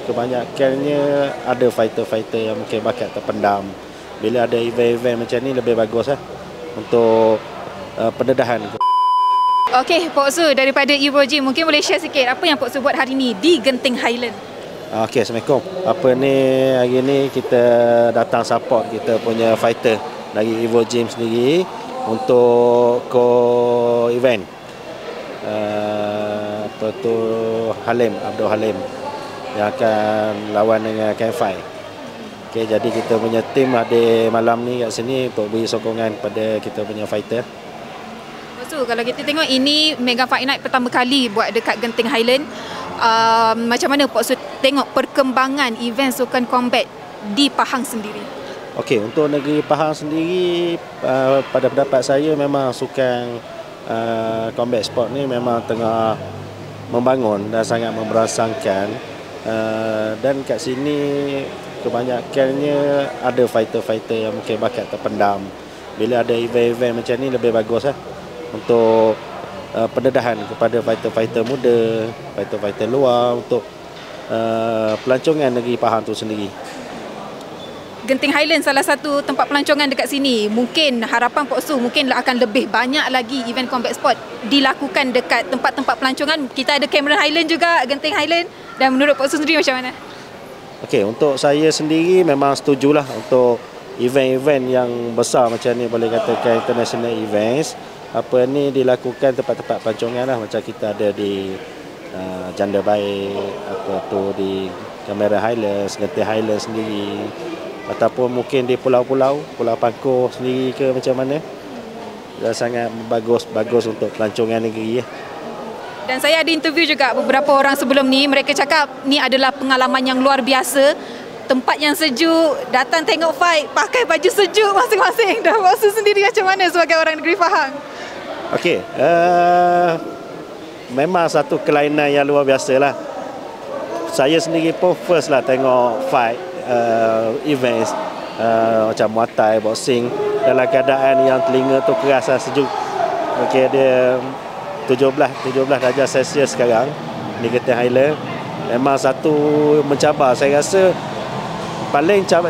kebanyakannya ada fighter-fighter yang mungkin bakat terpendam. Bila ada event-event macam ni lebih bagus untuk pendedahan. Okey, Pok Su daripada Evo Gym, mungkin boleh share sikit apa yang Pok Su buat hari ni di Genting Highland? Okey, Assalamualaikum. Hari ni kita datang support kita punya fighter dari Evo Gym sendiri untuk event Abdul Halim yang akan lawan dengan K5. Okey, jadi kita punya tim ada malam ni kat sini untuk beri sokongan pada kita punya fighter. So, kalau kita tengok ini Mega Fight Night pertama kali buat dekat Genting Highland. Macam mana Pok Su tengok perkembangan event sukan combat di Pahang sendiri? Okey, untuk negeri Pahang sendiri, pada pendapat saya memang sukan combat sport ni memang tengah membangun dan sangat memberangsangkan. Dan kat sini kebanyakannya ada fighter-fighter yang mungkin bakat terpendam. Bila ada event-event macam ni lebih bagus untuk pendedahan kepada fighter-fighter muda, fighter-fighter luar untuk pelancongan negeri Pahang tu sendiri. Genting Highland salah satu tempat pelancongan dekat sini. Mungkin harapan Pok Su mungkin akan lebih banyak lagi event combat sport dilakukan dekat tempat-tempat pelancongan. Kita ada Cameron Highland juga, Genting Highland. Dan menurut Pok Su sendiri macam mana? Okey, untuk saya sendiri memang setujulah untuk event-event yang besar macam ni, boleh katakan international events. Ni dilakukan tempat-tempat pelancongan lah, macam kita ada di Janda Baik, di Cameron Highlands, Genting Highlands sendiri, ataupun mungkin di pulau-pulau, Pulau Pangkor sendiri ke macam mana. Dan sangat bagus untuk pelancongan negeri. Dan saya ada interview juga beberapa orang sebelum ni, mereka cakap ni adalah pengalaman yang luar biasa. Tempat yang sejuk, datang tengok fight, pakai baju sejuk masing-masing. Dan Pok Su sendiri macam mana sebagai orang negeri Pahang? Okey, memang satu kelainan yang luar biasa lah. Saya sendiri pun first lah tengok fight events macam Muay Thai, boxing dalam keadaan yang telinga tu keras lah, sejuk. Okey, dia 17 darjah Celsius sekarang di Genting Highland. Memang satu mencabar. Saya rasa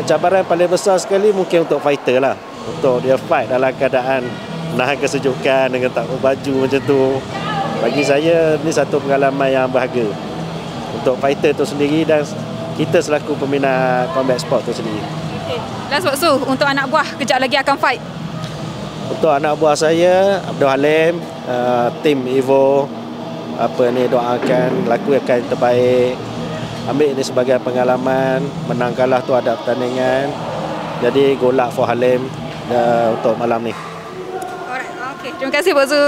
cabaran paling besar sekali mungkin untuk fighter lah, untuk dia fight dalam keadaan nahan kesejukan dengan tak berbaju macam tu. Bagi saya ni satu pengalaman yang berharga untuk fighter tu sendiri dan kita selaku peminat combat sport tu sendiri. Okay. Last Pok Su, untuk anak buah kejap lagi akan fight. Untuk anak buah saya, Abdul Halim, tim Evo, doakan laku yang terbaik. Ambil ini sebagai pengalaman, menang kalah tu ada pertandingan. Jadi go luck for Halim untuk malam ni. Alright, okay. Terima kasih Pok Su.